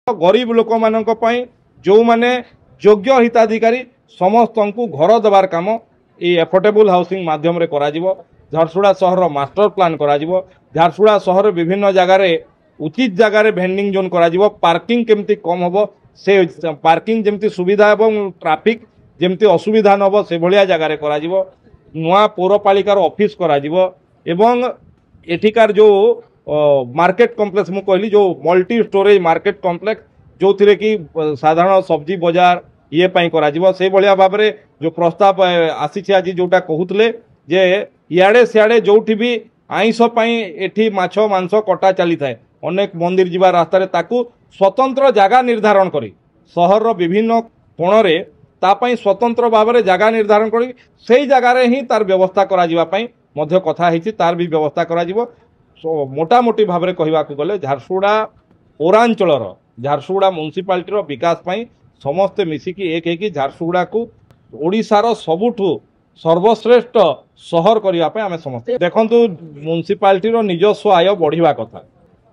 गरीब लोक मानक पई जो माने योग्य हिताधिकारी समस्त को घर देवार काम ये एफोर्डेबल हाउसिंग माध्यम रे करा जिवो। झारसुगुड़ा सहर मास्टर प्लान करा जिवो। झारसुगुड़ा सहर विभिन्न जगार उचित जगार भेंडिंग जोन करा जिवो। पार्किंग केमती कम हबो से पार्किंग जेमती सुविधा एवं ट्रैफिक जेमती असुविधा न हबो से भलिया जगार करा जिवो। नुआ पौरपालिकार ऑफिस करा जिवो एवं एठिकार जो मार्केट कॉम्प्लेक्स मु कहली जो मल्टी स्टोरेज मार्केट कॉम्प्लेक्स जो थिरे कि साधारण सब्जी बाजार ये पाई करा जिवो। से भलिया भाव में जो प्रस्ताव आसी आज जोटा कहूतले जे इयाडे सियाडे जोठी भी आईंष पाई एठी माछ मांस कटा चली थाए अनेक मंदिर जीवा रास्ता रे ताकू स्वतंत्र जगह निर्धारण करी सहर विभिन्न कोण रे तापाई स्वतंत्र भाव में जगह निर्धारण करी सेई जगार ही तार व्यवस्था करा जिवा पाई मध्य कथा हिची तार भी व्यवस्था करा जिवो। मोटामोटी भाव में कहवा गले झारसुगुड़ा पौरांचलर झारसुगुड़ा म्युनिसिपालिटी विकास पाई समस्ते मिसिकी एक है कि झारसुगुड़ा को ओडिशार सबुठु सर्वश्रेष्ठ सहर करने आम समस्ते देखु म्युनिसिपालिटी निजस्व आय बढ़िया कथा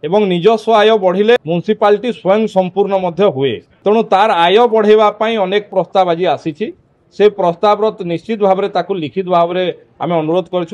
एवं निजस्व आय बढ़िले म्युनिसिपालिटी स्वयं संपूर्ण हुए तेणु तार आय बढ़ावाई अनेक प्रस्ताव आज आसी से प्रस्ताव निश्चित भाव में लिखित भाव में आम अनुरोध कर